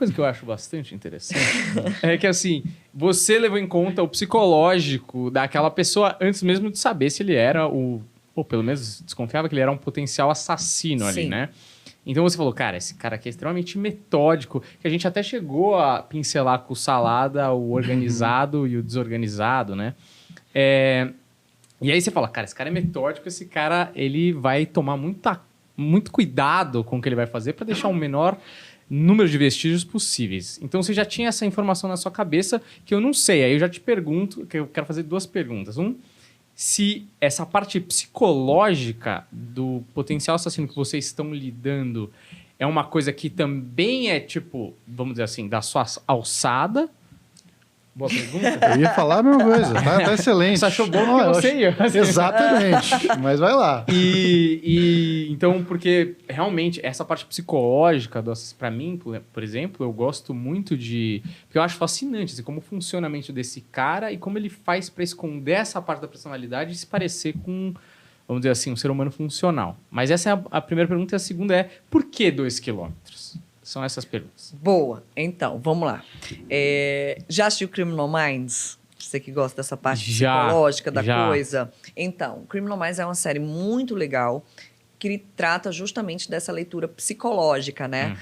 coisa que eu acho bastante interessante é que, assim, você levou em conta o psicológico daquela pessoa antes mesmo de saber se ele era ou pelo menos desconfiava que ele era um potencial assassino ali, Sim. né? Então você falou, cara, esse cara aqui é extremamente metódico, que a gente até chegou a pincelar com o Salada, o organizado e o desorganizado, né? E aí você fala, cara, esse cara é metódico, esse cara, ele vai tomar muito cuidado com o que ele vai fazer para deixar o menor número de vestígios possíveis. Então você já tinha essa informação na sua cabeça que eu não sei. Aí eu já te pergunto, que eu quero fazer duas perguntas. Se essa parte psicológica do potencial assassino que vocês estão lidando é uma coisa que também é, tipo, vamos dizer assim, da sua alçada. Boa pergunta. Eu ia falar a mesma coisa, tá excelente. Você achou bom que você ia. Exatamente, mas vai lá. Então, porque realmente essa parte psicológica, para mim, por exemplo, eu gosto muito porque eu acho fascinante assim, como funciona a mente desse cara e como ele faz para esconder essa parte da personalidade e se parecer com, vamos dizer assim, um ser humano funcional. Mas essa é a primeira pergunta e a segunda é, por que 2 quilômetros? São essas perguntas. Boa. Então, vamos lá. Já assistiu Criminal Minds? Você que gosta dessa parte psicológica da coisa. Então, Criminal Minds é uma série muito legal que ele trata justamente dessa leitura psicológica, né?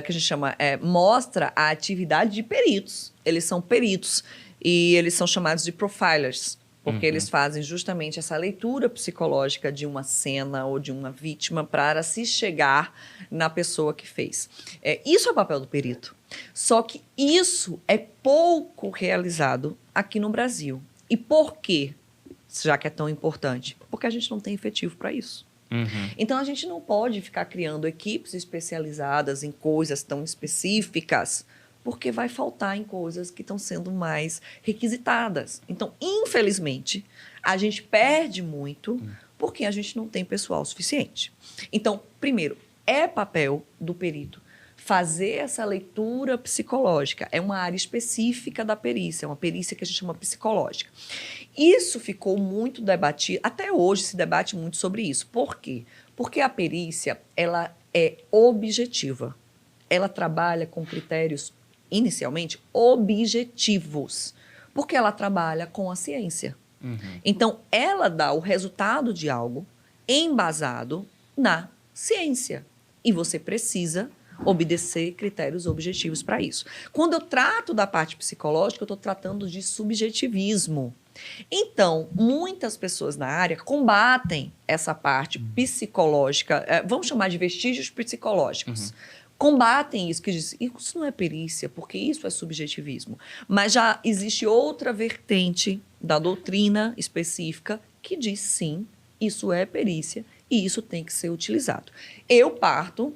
Que a gente chama... mostra a atividade de peritos. Eles são peritos e eles são chamados de profilers. Porque eles fazem justamente essa leitura psicológica de uma cena ou de uma vítima para se chegar na pessoa que fez. Isso é o papel do perito. Só que isso é pouco realizado aqui no Brasil. E por quê? Já que é tão importante? Porque a gente não tem efetivo para isso. Então, a gente não pode ficar criando equipes especializadas em coisas tão específicas, porque vai faltar em coisas que estão sendo mais requisitadas. Então, infelizmente, a gente perde muito porque a gente não tem pessoal suficiente. Então, primeiro, é papel do perito fazer essa leitura psicológica. É uma área específica da perícia, é uma perícia que a gente chama psicológica. Isso ficou muito debatido, até hoje se debate muito sobre isso. Por quê? Porque a perícia, ela é objetiva. Ela trabalha com critérios inicialmente objetivos, porque ela trabalha com a ciência. Então, ela dá o resultado de algo embasado na ciência. E você precisa obedecer critérios objetivos para isso. Quando eu trato da parte psicológica, eu estou tratando de subjetivismo. Então, muitas pessoas na área combatem essa parte psicológica, vamos chamar de vestígios psicológicos. Combatem isso, que dizem, isso não é perícia, porque isso é subjetivismo. Mas já existe outra vertente da doutrina específica que diz, sim, isso é perícia e isso tem que ser utilizado. Eu parto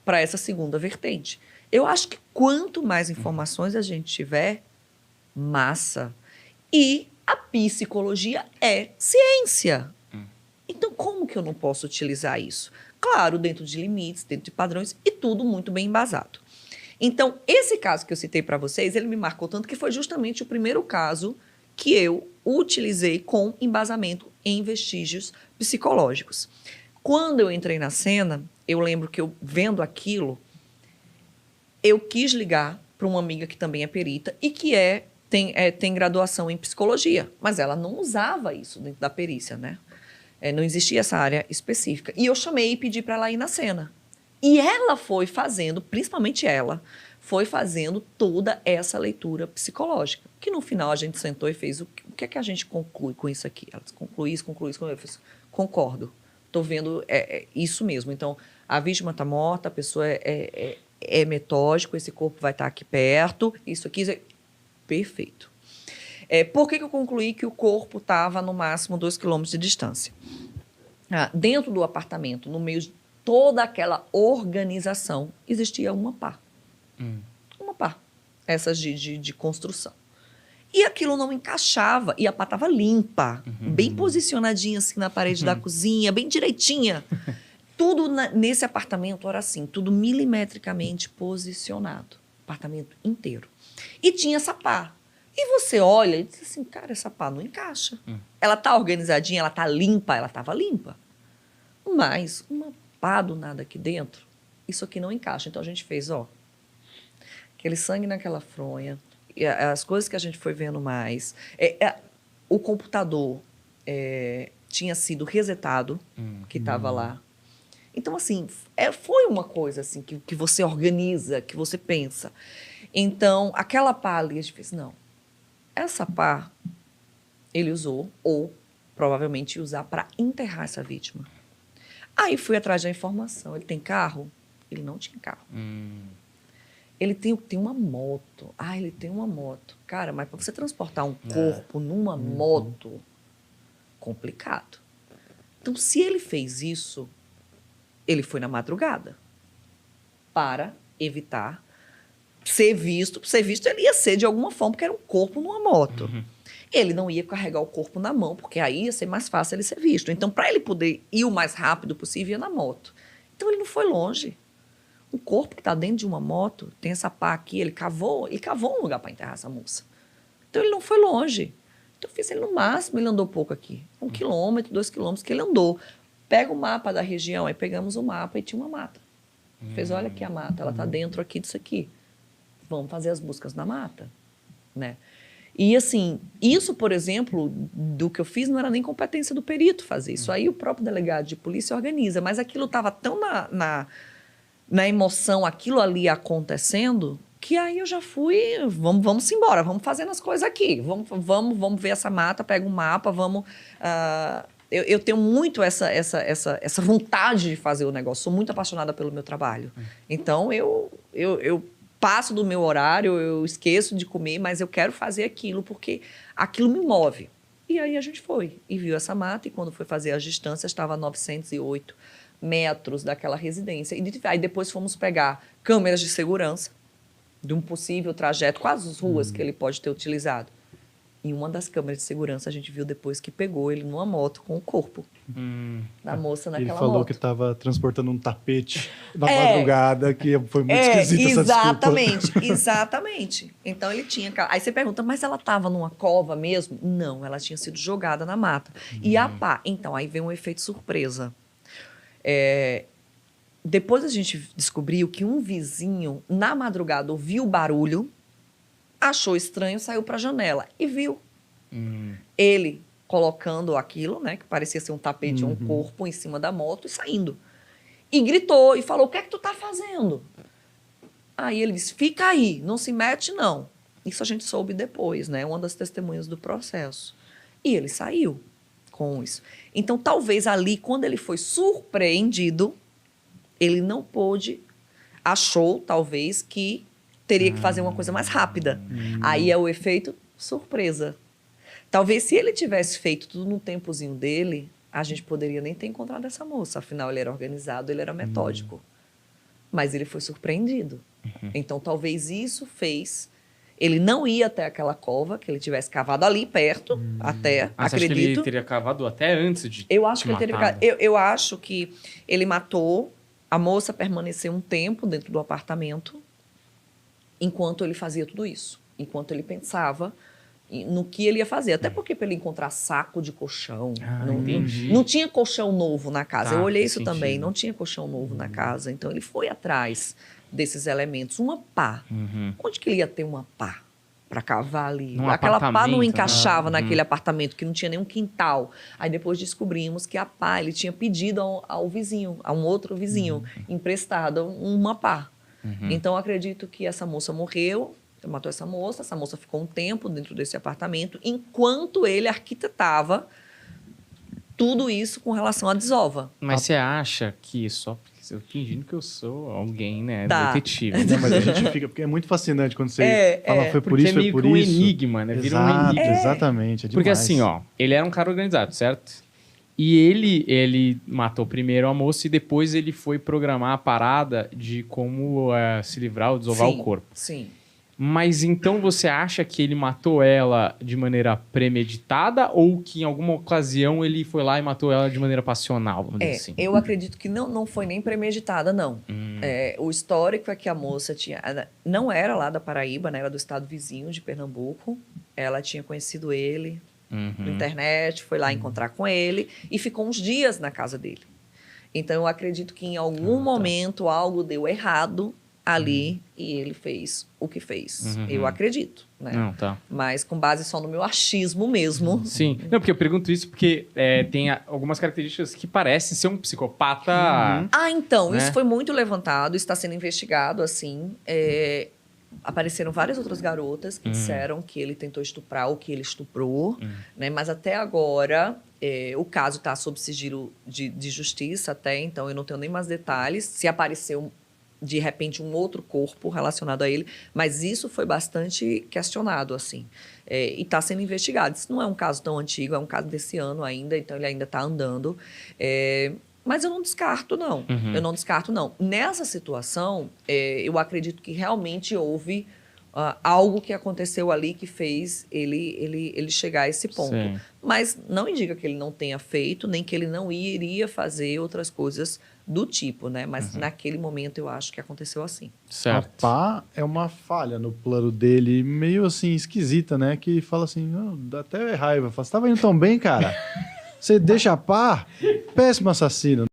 para essa segunda vertente. Eu acho que quanto mais informações a gente tiver, massa. E a psicologia é ciência. Então, como que eu não posso utilizar isso? Claro, dentro de limites, dentro de padrões e tudo muito bem embasado. Então, esse caso que eu citei para vocês, ele me marcou tanto que foi justamente o primeiro caso que eu utilizei com embasamento em vestígios psicológicos. Quando eu entrei na cena, eu lembro que eu vendo aquilo, eu quis ligar para uma amiga que também é perita e que tem graduação em psicologia, mas ela não usava isso dentro da perícia, né? Não existia essa área específica. E eu chamei e pedi para ela ir na cena. E ela foi fazendo, principalmente ela, foi fazendo toda essa leitura psicológica. Que no final a gente sentou e fez o que é que a gente conclui com isso aqui? Ela disse, conclui isso. Eu fiz, concordo. Estou vendo isso mesmo. Então, a vítima está morta, a pessoa é metódico, esse corpo vai estar aqui perto, isso aqui... Perfeito. Por que eu concluí que o corpo estava no máximo 2 quilômetros de distância? Dentro do apartamento, no meio de toda aquela organização, existia uma pá. Uma pá. Essas de construção. E aquilo não encaixava. E a pá estava limpa. Bem posicionadinha assim na parede da cozinha, bem direitinha. Tudo nesse apartamento era assim, tudo milimetricamente posicionado. Apartamento inteiro. E tinha essa pá. E você olha e diz assim, cara, essa pá não encaixa. Ela tá organizadinha, ela tá limpa, ela estava limpa. Mas uma pá do nada aqui dentro, isso aqui não encaixa. Então a gente fez, aquele sangue naquela fronha, e as coisas que a gente foi vendo mais. O computador tinha sido resetado, que estava lá. Então, assim, foi uma coisa assim que você organiza, que você pensa. Então, aquela pá ali, a gente fez, não, essa pá ele usou, ou provavelmente ia usar para enterrar essa vítima. Aí fui atrás da informação. Ele tem carro? Ele não tinha carro. Ele tem uma moto. Ele tem uma moto. Cara, mas para você transportar um corpo numa moto, complicado. Então, se ele fez isso, ele foi na madrugada para evitar ser visto. Ser visto ele ia ser de alguma forma, porque era um corpo numa moto. Ele não ia carregar o corpo na mão, porque aí ia ser mais fácil ele ser visto. Então, para ele poder ir o mais rápido possível, ia na moto. Então, ele não foi longe. Um corpo que está dentro de uma moto, tem essa pá aqui, ele cavou um lugar para enterrar essa moça. Então, ele não foi longe. Então, eu fiz ele no máximo, ele andou pouco aqui. 1 quilômetro, 2 quilômetros que ele andou. Pega o mapa da região, aí pegamos o mapa e tinha uma mata. Fez, olha aqui a mata, ela está dentro aqui disso aqui. Vamos fazer as buscas na mata, né? E, assim, isso, por exemplo, do que eu fiz, não era nem competência do perito fazer. Isso aí o próprio delegado de polícia organiza. Mas aquilo estava tão na emoção, aquilo ali acontecendo, que aí eu já fui, vamos embora, vamos fazendo as coisas aqui. Vamos ver essa mata, pega um mapa, vamos... Eu tenho muito essa vontade de fazer o negócio. Sou muito apaixonada pelo meu trabalho. Então, eu passo do meu horário, eu esqueço de comer, mas eu quero fazer aquilo, porque aquilo me move. E aí a gente foi e viu essa mata, e quando foi fazer as distâncias, estava a 908 metros daquela residência. E aí depois fomos pegar câmeras de segurança de um possível trajeto, quais as ruas que ele pode ter utilizado. Em uma das câmeras de segurança, a gente viu depois que pegou ele numa moto com o corpo da moça naquela moto. Ele falou que estava transportando um tapete na madrugada, que foi muito esquisita essa desculpa. Exatamente. Então, ele tinha... Aí você pergunta, mas ela estava numa cova mesmo? Não, ela tinha sido jogada na mata. E a pá... Então, aí vem um efeito surpresa. Depois a gente descobriu que um vizinho, na madrugada, ouviu o barulho, achou estranho, saiu para a janela e viu ele colocando aquilo, né, que parecia ser um tapete, um corpo em cima da moto e saindo. E gritou e falou, o que é que tu tá fazendo? Aí ele disse, fica aí, não se mete não. Isso a gente soube depois, né, uma das testemunhas do processo. E ele saiu com isso. Então, talvez ali, quando ele foi surpreendido, ele não pôde, achou, talvez, que teria que fazer uma coisa mais rápida. Aí é o efeito surpresa. Talvez se ele tivesse feito tudo no tempozinho dele, a gente poderia nem ter encontrado essa moça. Afinal, ele era organizado, ele era metódico. Mas ele foi surpreendido. Então, talvez isso fez... Ele não ia até aquela cova, que ele tivesse cavado ali perto, até, acredito. Você acha que ele teria cavado até antes de Eu acho que ele teria... Eu acho que ele matou, a moça permaneceu um tempo dentro do apartamento, enquanto ele fazia tudo isso. Enquanto ele pensava no que ele ia fazer. Até porque para ele encontrar saco de colchão. Não tinha colchão novo na casa. Eu olhei isso também. Não tinha colchão novo na casa. Então, ele foi atrás desses elementos. Uma pá. Onde que ele ia ter uma pá para cavar ali? Aquela pá não encaixava naquele apartamento, que não tinha nenhum quintal. Aí, depois descobrimos que a pá, ele tinha pedido ao vizinho, a um outro vizinho, emprestado uma pá. Então, eu acredito que essa moça morreu, matou essa moça ficou um tempo dentro desse apartamento, enquanto ele arquitetava tudo isso com relação à desova. Mas você acha que só porque eu fingindo que eu sou alguém, né, detetive. Não, mas a gente fica, porque é muito fascinante quando você fala, foi por isso, foi por um isso. Enigma, né? Vira um enigma. Exatamente, é demais. Porque assim, ó, ele era um cara organizado, certo? E ele matou primeiro a moça e depois ele foi programar a parada de como se livrar ou desovar o corpo. Sim. Mas então você acha que ele matou ela de maneira premeditada ou que em alguma ocasião ele foi lá e matou ela de maneira passional, vamos dizer assim? Eu acredito que não foi nem premeditada, não. O histórico é que a moça não era lá da Paraíba, né? Era do estado vizinho de Pernambuco. Ela tinha conhecido ele na internet, foi lá encontrar com ele e ficou uns dias na casa dele. Então, eu acredito que em algum momento algo deu errado ali e ele fez o que fez. Eu acredito, né? Não, tá. Mas com base só no meu achismo mesmo. Sim. Não, porque eu pergunto isso porque tem algumas características que parecem ser um psicopata. Então, né? isso foi muito levantado, está sendo investigado, assim. Apareceram várias outras garotas que disseram que ele tentou estuprar ou que ele estuprou, né? Mas até agora, o caso está sob sigilo de justiça até, então eu não tenho nem mais detalhes. Se apareceu, de repente, um outro corpo relacionado a ele, mas isso foi bastante questionado, assim. E está sendo investigado. Isso não é um caso tão antigo, é um caso desse ano ainda, então ele ainda está andando. Mas eu não descarto, não. Eu não descarto, não. Nessa situação, eu acredito que realmente houve algo que aconteceu ali que fez ele chegar a esse ponto. Sim. Mas não indica que ele não tenha feito, nem que ele não iria fazer outras coisas do tipo, né? Mas naquele momento eu acho que aconteceu assim. Certo. A pá é uma falha no plano dele, meio assim, esquisita, né? Que fala assim, oh, dá até raiva. Fala, você tava indo tão bem, cara? Você deixa a pá? Péssimo assassino.